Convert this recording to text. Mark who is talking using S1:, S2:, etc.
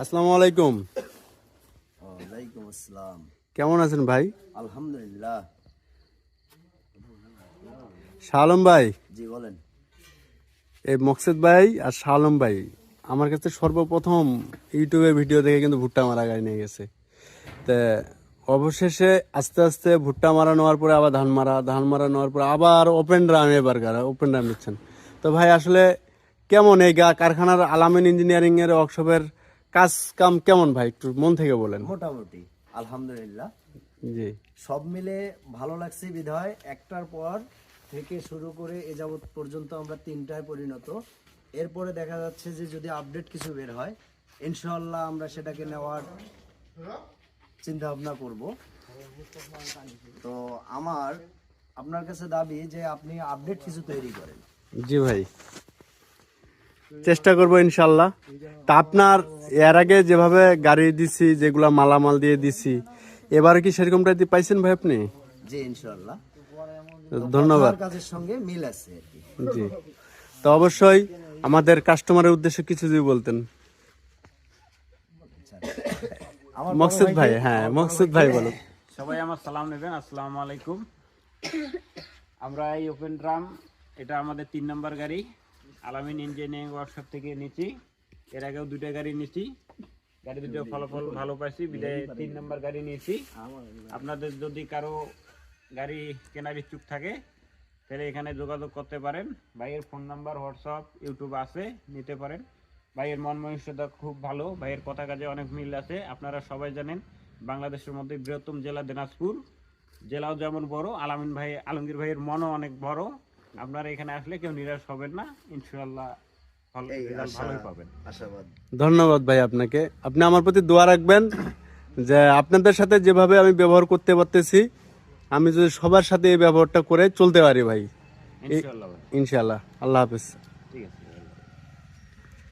S1: আসসালামু আলাইকুম।
S2: ওয়ালাইকুম আসসালাম।
S1: কেমন আছেন ভাই?
S2: আলহামদুলিল্লাহ।
S1: শাহ আলম ভাই,
S2: জি বলেন।
S1: এই মকসেদ ভাই আর শাহ আলম ভাই আমার কাছে সর্বপ্রথম ইউটিউবে ভিডিও দেখে কিন্তু ভুট্টা মারা গাড়ি নিয়ে গেছে। তা অবশেষে আস্তে আস্তে ভুট্টা মারা নেওয়ার পরে আবার ধান মারা নেওয়ার পরে আবার ওপেন ড্রাম, এবার ওপেন ড্রাম নিচ্ছেন। তো ভাই আসলে কেমন এই কারখানার আলামিন ইঞ্জিনিয়ারিং এর ওয়ার্কশপের কাজ কাম কেমন ভাই, একটু মন থেকে বলেন।
S2: মোটামুটি আলহামদুলিল্লাহ,
S1: জি
S2: সব মিলে ভালো লাগছে। বিধায় একটার পর থেকে শুরু করে এ যাবৎ পর্যন্ত আমরা 3টায় পরিণত। এরপরে দেখা যাচ্ছে যে যদি আপডেট কিছু বের হয় ইনশাআল্লাহ আমরা সেটাকে নেওয়ার চিন্তা ভাবনা করব। তো আপনার কাছে দাবি যে আপনি আপডেট কিছু তৈরি করেন।
S1: জি ভাই, চেষ্টা করবো ইনশাল্লাহ। তা আপনার এর আগে যেভাবে গাড়ি দিছি, যেগুলা মালামাল দিয়ে দিছি, এবারে কি সেরকমটা পাইছেন ভাই আপনি?
S2: জি ইনশাআল্লাহ,
S1: ধন্যবাদ।
S2: কথার কাজের সঙ্গে মিল আছে আর কি।
S1: জি, তো অবশ্যই আমাদের কাস্টমারের উদ্দেশ্যে কিছু যদি বলতেন। মকসুদ ভাই, হ্যাঁ মকসুদ ভাই বলুন।
S3: সবাই আমার সালাম নেবেন, আসসালামু আলাইকুম। আমরা এই ওপেন ড্রাম, এটা আমাদের 3 নম্বর গাড়ি, আলামিন ইঞ্জিনিয়ারিং ওয়ার্কশপ থেকে নিচ্ছি। এর আগেও 2টা গাড়ি নিচ্ছি, গাড়ি দুটো ফলাফল ভালো পাইছি, বিদায় 3 নম্বর গাড়ি নিয়েছি। আপনাদের যদি কারো গাড়ি কেনার ইচ্ছুক থাকে তাহলে এখানে যোগাযোগ করতে পারেন। ভাইয়ের ফোন নাম্বার, হোয়াটসঅ্যাপ, ইউটিউব আছে, নিতে পারেন। ভাইয়ের মন মানসিকতা খুব ভালো, ভাইয়ের কথা কাজে অনেক মিল আছে। আপনারা সবাই জানেন বাংলাদেশের মধ্যে বৃহত্তম জেলা দিনাজপুর, জেলাও যেমন বড়, আলমগীর ভাইয়ের মনও অনেক বড়। আপনারা এখানে আসলে কেউ নিরাশ হবেন না, ইনশাআল্লাহ ভালোই পাবেন।
S2: আশাবাদ।
S1: ধন্যবাদ ভাই আপনাকে। আপনি আমার প্রতি দোয়া রাখবেন যে আপনাদের সাথে যেভাবে আমি ব্যবহার করতে পারতেছি, আমি যদি সবার সাথে এই ব্যবহারটা করে চলতে পারি ভাই।
S3: ইনশাআল্লাহ ভাই।
S1: ইনশাআল্লাহ। আল্লাহ হাফেজ।
S3: ঠিক আছে।